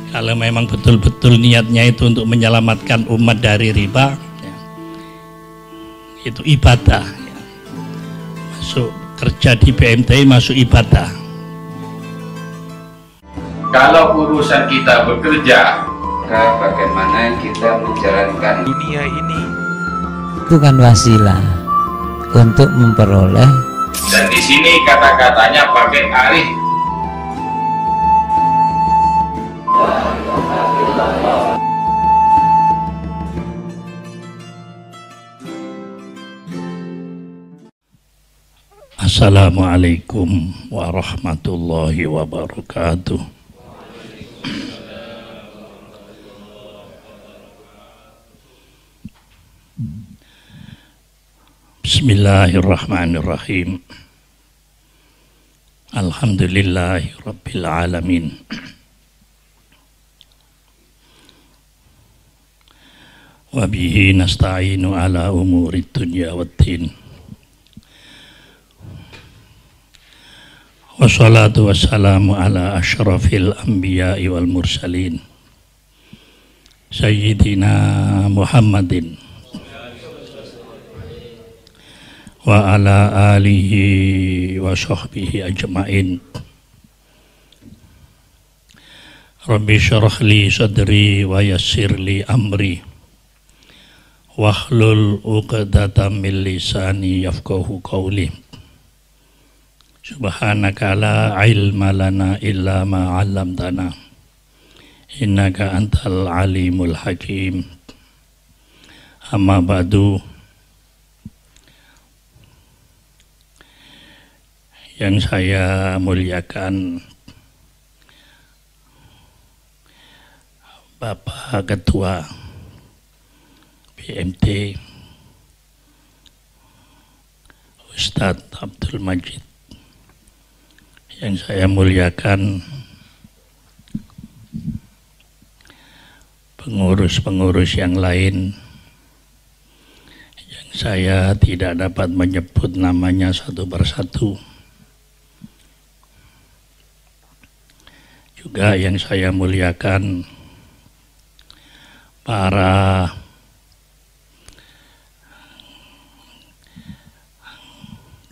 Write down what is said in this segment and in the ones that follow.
Kalau memang betul-betul niatnya itu untuk menyelamatkan umat dari riba, ya, itu ibadah, ya. Masuk kerja di BMTI masuk ibadah. Kalau urusan kita bekerja, maka bagaimana kita menjalankan dunia ini, itu kan wasilah untuk memperoleh. dan di sini kata-katanya pakai alih. Assalamualaikum warahmatullahi wabarakatuh. Bismillahirrahmanirrahim. Alhamdulillahi rabbil alamin. Wa bihi nasta'inu ala umuri dunya waddin. Wassalatu wassalamu ala asyrafil anbiya'i wal mursalin Sayyidina Muhammadin wa ala alihi wa sahbihi ajma'in. Rabbi syrah li sadri wa yassir li amri wahlul uqdatam min lisani yafqahu qawli. Subhanaka la ilma lana illa ma 'allamtana innaka antal alimul hakim. Amma ba'du. Yang saya muliakan Bapak Ketua BMT Ustadz Abdul Majid, yang saya muliakan pengurus-pengurus yang lain yang saya tidak dapat menyebut namanya satu persatu, juga yang saya muliakan para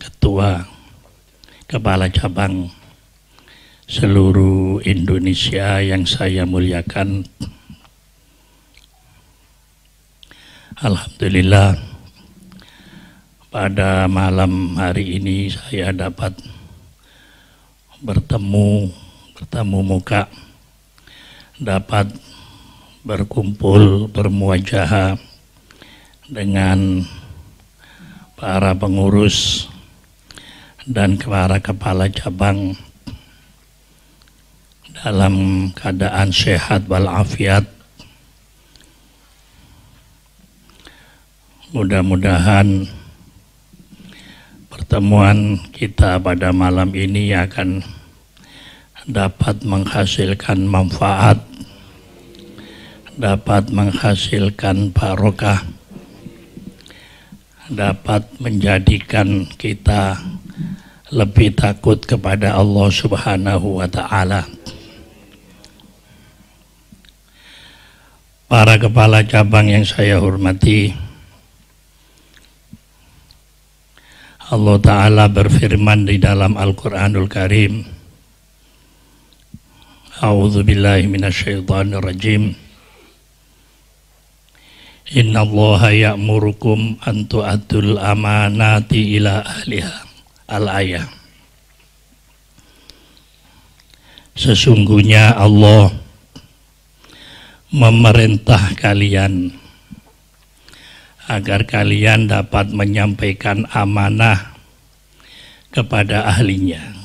ketua kepala cabang seluruh Indonesia yang saya muliakan. Alhamdulillah, pada malam hari ini saya dapat bertemu muka, dapat berkumpul bermuajahah dengan para pengurus dan para kepala cabang dalam keadaan sehat walafiat. Mudah-mudahan pertemuan kita pada malam ini akan dapat menghasilkan manfaat, dapat menghasilkan barokah, dapat menjadikan kita lebih takut kepada Allah Subhanahu wa ta'ala. Para kepala cabang yang saya hormati, Allah Ta'ala berfirman di dalam Al-Quranul Karim, A'udzu billahi minasyaitonir rajim. Inna Allaha ya'murukum an tu'addul amanati ila ahliha. Al-ayah. Sesungguhnya Allah memerintah kalian agar kalian dapat menyampaikan amanah kepada ahlinya.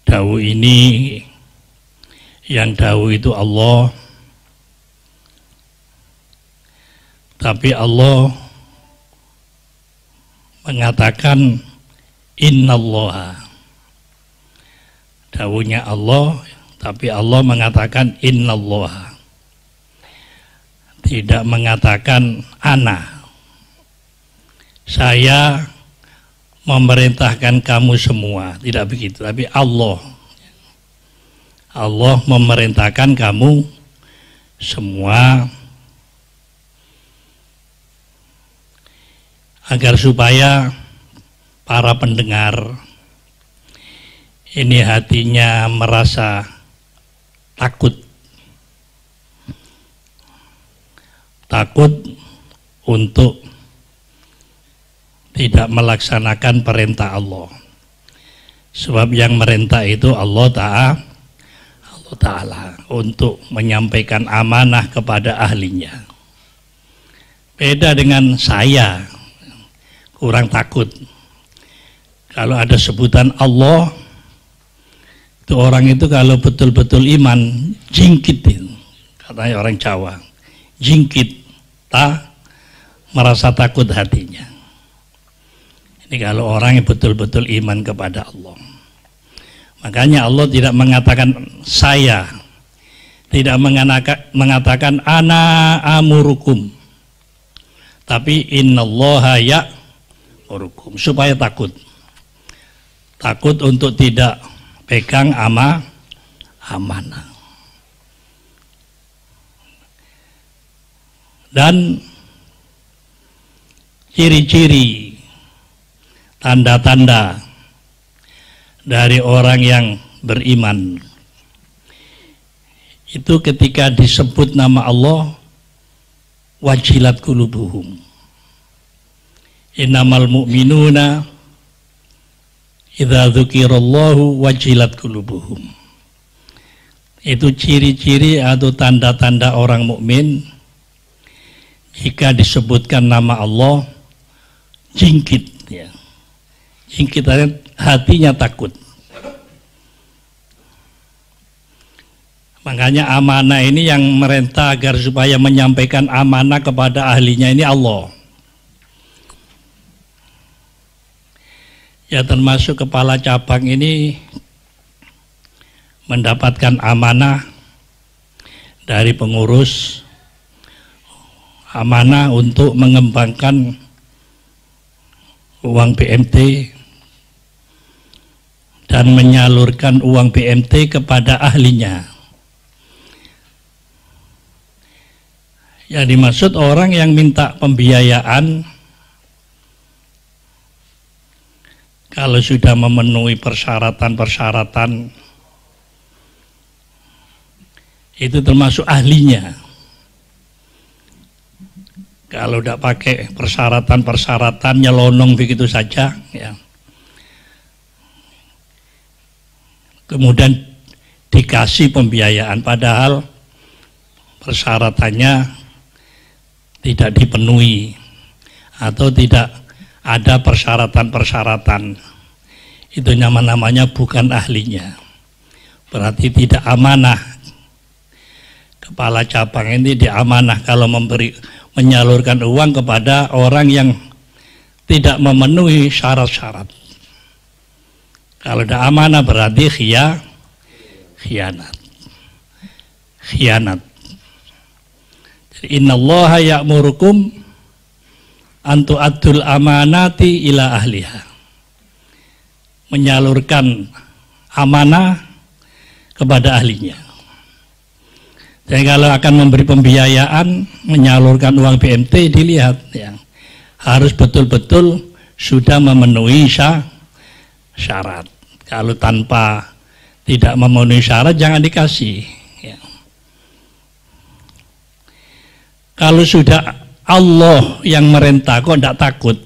Dawuh ini, yang dawuh itu Allah, tapi Allah mengatakan innallaha. Dawuhnya Allah, tapi Allah mengatakan innallaha. Tidak mengatakan ana. Saya memerintahkan kamu semua, tidak begitu, tapi Allah memerintahkan kamu semua agar supaya para pendengar ini hatinya merasa takut untuk tidak melaksanakan perintah Allah, sebab yang merintah itu Allah Ta'ala untuk menyampaikan amanah kepada ahlinya. Beda dengan saya, kurang takut. Kalau ada sebutan Allah, itu orang itu kalau betul-betul iman, jingkit itu, katanya orang Jawa, jingkit, merasa takut hatinya. Ini kalau orang yang betul-betul iman kepada Allah. Makanya Allah tidak mengatakan saya, tidak mengatakan ana amurukum, tapi innallaha ya'murukum, supaya takut untuk tidak pegang amanah. Dan ciri-ciri, tanda-tanda dari orang yang beriman itu ketika disebut nama Allah, wajilat qulubuhum, innamal mu'minuna idza dzukirallahu wajilat qulubuhum. Itu ciri-ciri atau tanda-tanda orang mukmin, jika disebutkan nama Allah jingkit, ya. Jingkit hatinya takut. Makanya amanah ini yang merintah agar supaya menyampaikan amanah kepada ahlinya ini Allah. Ya, termasuk kepala cabang ini mendapatkan amanah dari pengurus, amanah untuk mengembangkan uang BMT dan menyalurkan uang BMT kepada ahlinya. Yang dimaksud orang yang minta pembiayaan kalau sudah memenuhi persyaratan-persyaratan itu termasuk ahlinya. Kalau tidak pakai persyaratan-persyaratan, nyelonong begitu saja, ya. Kemudian dikasih pembiayaan padahal persyaratannya tidak dipenuhi atau tidak ada persyaratan-persyaratan, itu namanya bukan ahlinya, berarti tidak amanah. Kepala cabang ini diamanah kalau menyalurkan uang kepada orang yang tidak memenuhi syarat-syarat. Kalau tidak amanah berarti khianat. Innallaha ya'murukum an tu'addul amanati ila ahliha. Menyalurkan amanah kepada ahlinya. Jadi kalau akan memberi pembiayaan, menyalurkan uang BMT, dilihat, ya, harus betul-betul sudah memenuhi syarat. Kalau tanpa tidak memenuhi syarat, jangan dikasih. Ya. Kalau sudah Allah yang merintah, kok tidak takut?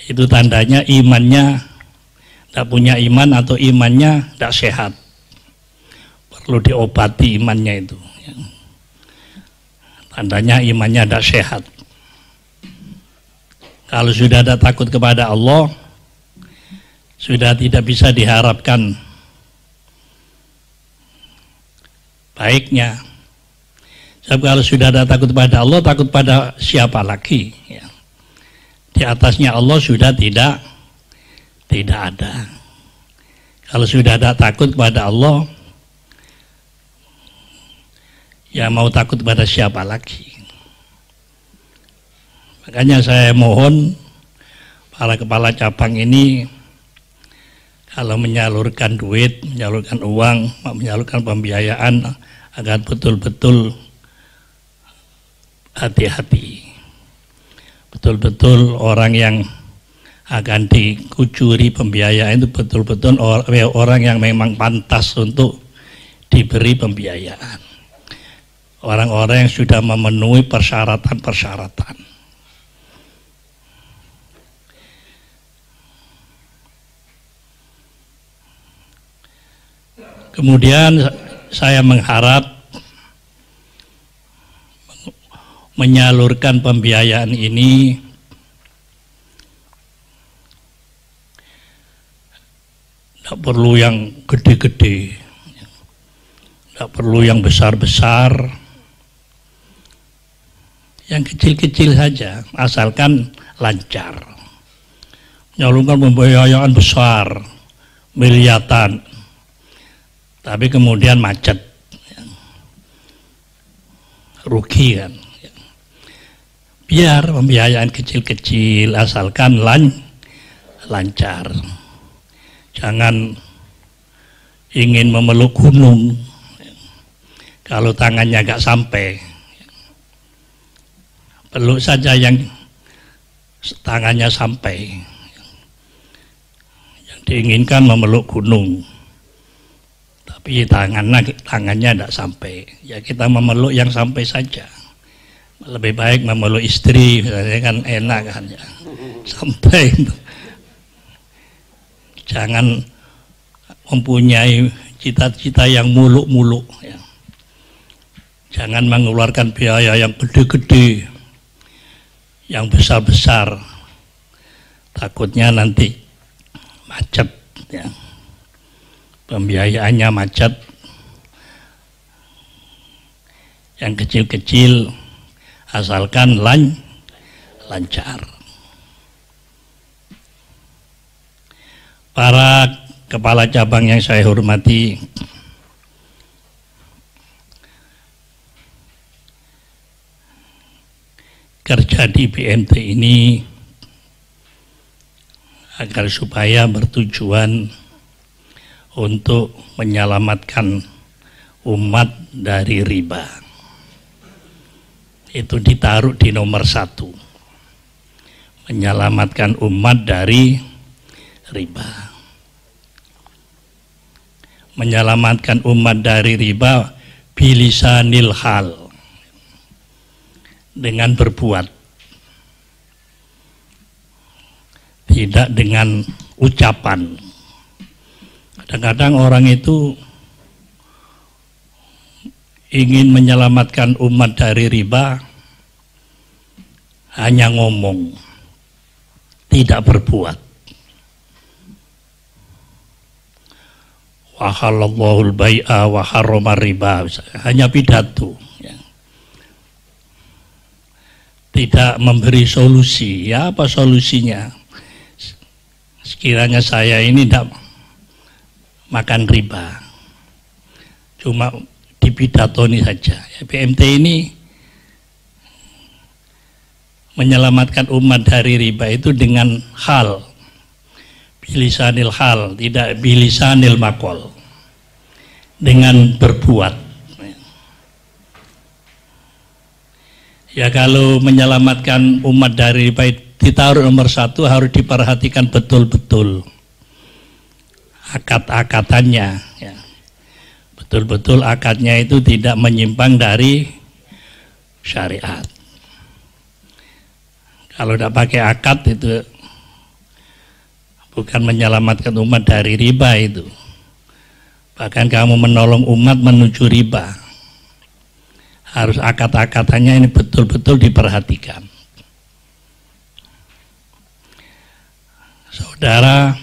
Itu tandanya imannya tidak punya iman atau imannya tidak sehat. Perlu diobati imannya itu. Tandanya imannya tidak sehat. Kalau sudah ada takut kepada Allah, sudah tidak bisa diharapkan baiknya. Sebab kalau sudah ada takut kepada Allah, takut pada siapa lagi? Ya. Di atasnya Allah sudah tidak ada. Kalau sudah ada takut kepada Allah, ya mau takut kepada siapa lagi? Makanya saya mohon para kepala cabang ini kalau menyalurkan duit, menyalurkan uang, menyalurkan pembiayaan agar betul-betul hati-hati. Betul-betul orang yang akan dikucuri pembiayaan itu betul-betul orang yang memang pantas untuk diberi pembiayaan. Orang-orang yang sudah memenuhi persyaratan-persyaratan. Kemudian saya mengharap menyalurkan pembiayaan ini tidak perlu yang gede-gede, tidak perlu yang besar-besar, yang kecil-kecil saja, asalkan lancar. Menyalurkan pembiayaan besar, miliaran, tapi kemudian macet, rugi kan. Biar pembiayaan kecil-kecil asalkan lancar. Jangan ingin memeluk gunung kalau tangannya gak sampai. Peluk saja yang tangannya sampai. Yang diinginkan memeluk gunung, tapi tangannya tidak sampai. Ya kita memeluk yang sampai saja. Lebih baik memeluk istri, misalnya kan enak kan ya. Sampai itu. Jangan mempunyai cita-cita yang muluk-muluk ya. Jangan mengeluarkan biaya yang gede-gede, yang besar-besar. Takutnya nanti macet ya. Pembiayaannya macet. Yang kecil-kecil asalkan lancar. Para kepala cabang yang saya hormati, kerja di BMT ini agar supaya bertujuan untuk menyelamatkan umat dari riba. Itu ditaruh di nomor 1, menyelamatkan umat dari riba. Menyelamatkan umat dari riba bilisanil hal, dengan berbuat, tidak dengan ucapan. Kadang-kadang orang itu ingin menyelamatkan umat dari riba hanya ngomong, tidak berbuat. Wa halallahul bai'a wa harrama riba, hanya pidato ya. Tidak memberi solusi. Ya apa solusinya? Sekiranya saya ini tidak makan riba, cuma dipidatoni saja ya. BMT ini menyelamatkan umat dari riba itu dengan hal, bilisanil hal, tidak bilisanil makol, dengan berbuat. Ya kalau menyelamatkan umat dari riba ditaruh nomor 1, harus diperhatikan betul-betul akad-akadannya ya. Betul-betul akadnya itu tidak menyimpang dari syariat. Kalau tidak pakai akad itu bukan menyelamatkan umat dari riba itu. Bahkan kamu menolong umat menuju riba. Harus akad-akadannya ini betul-betul diperhatikan. Saudara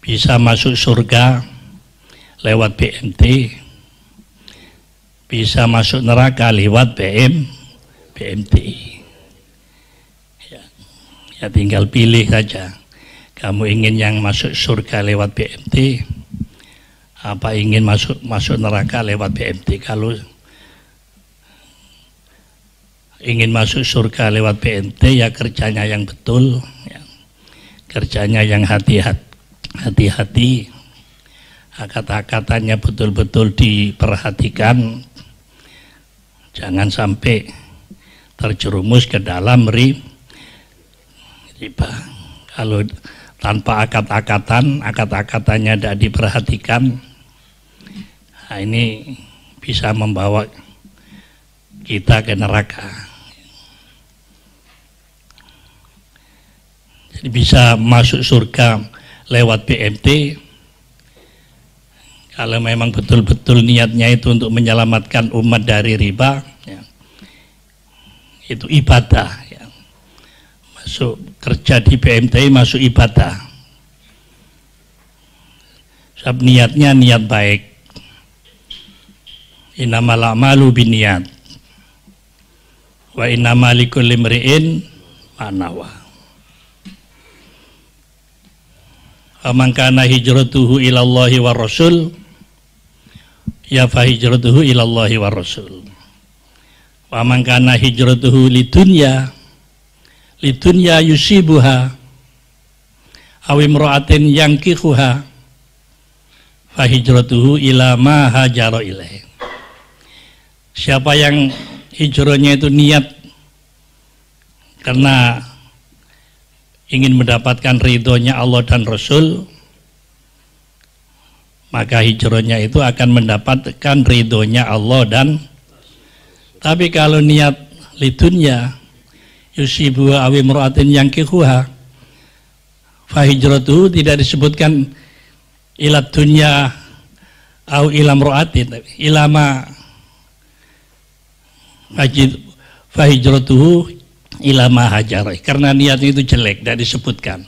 bisa masuk surga lewat BMT, bisa masuk neraka lewat BMT. Ya tinggal pilih saja. Kamu ingin yang masuk surga lewat BMT, apa ingin masuk neraka lewat BMT. Kalau ingin masuk surga lewat PMT, ya kerjanya yang betul, ya. Kerjanya yang hati-hati, kata-katanya betul-betul diperhatikan, jangan sampai terjerumus ke dalam riba. Kalau tanpa akad-akatannya tidak diperhatikan, nah ini bisa membawa kita ke neraka. Jadi bisa masuk surga lewat PMT kalau memang betul-betul niatnya itu untuk menyelamatkan umat dari riba, ya. Itu ibadah, ya. Masuk kerja di PMT masuk ibadah. Sebab niatnya niat baik. Innamal a'malu binniyat wa innamal likulli imri'in ma nawa. Man kana hijratuhu ilallahi war rasul, ya fa hijratuhu ilallahi war rasul. Wa man kana hijratuhu lidunya yusibuha aw imra'atin yankihuha fa hijratuhu ila ma hajara ilaih. Siapa yang hijrahnya itu niat karena ingin mendapatkan ridhonya Allah dan Rasul, maka hijrahnya itu akan mendapatkan ridhonya Allah dan. Tapi kalau niat lidunya yusibu awi mur'atin yankihuha, fa hijratuhu tidak disebutkan ila dunya au ila mur'atin, ilama fa hijratuhu ilama hajarah, karena niatnya itu jelek, tidak disebutkan.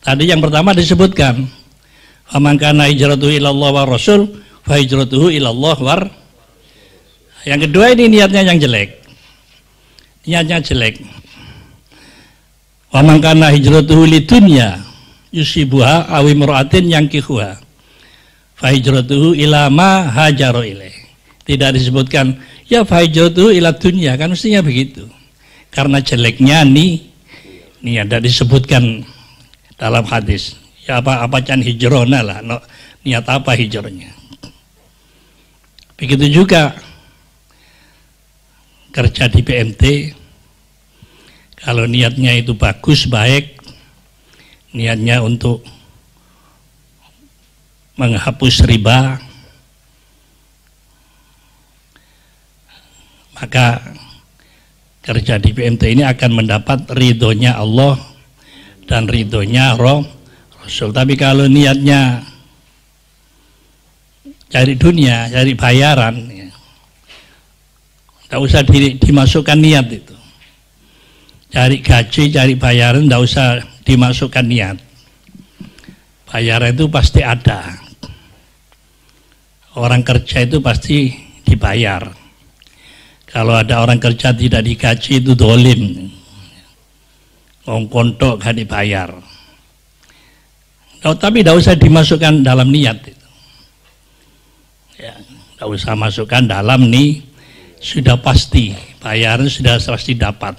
Tadi yang pertama disebutkan, faman kana hijratuhu ilallah wa rasul fa hijratuhu ilallah war. Yang kedua ini niatnya yang jelek, niatnya jelek. Faman kana hijratuhu lidunya yusibuha awi mur'atin yankihuha fa hijratuhu ilama hajara ilaih. Tidak disebutkan ya fa hijratuhu ila dunya, kan mestinya begitu. Karena jeleknya niat tidak disebutkan dalam hadis. Ya apa can hijrona lah, no, niat apa hijrahnya. Begitu juga kerja di PMT, kalau niatnya itu bagus, baik, niatnya untuk menghapus riba, maka kerja di PMT ini akan mendapat ridhonya Allah dan ridhonya Rasul. Tapi kalau niatnya cari dunia, cari bayaran, ya, tidak usah dimasukkan niat itu. Cari gaji, cari bayaran, tidak usah dimasukkan niat. Bayaran itu pasti ada. Orang kerja itu pasti dibayar. Kalau ada orang kerja tidak digaji itu dolim, kontok gak dibayar. Tapi tidak usah dimasukkan dalam niat itu. Ya, tidak usah masukkan dalam nih, sudah pasti bayaran sudah pasti dapat.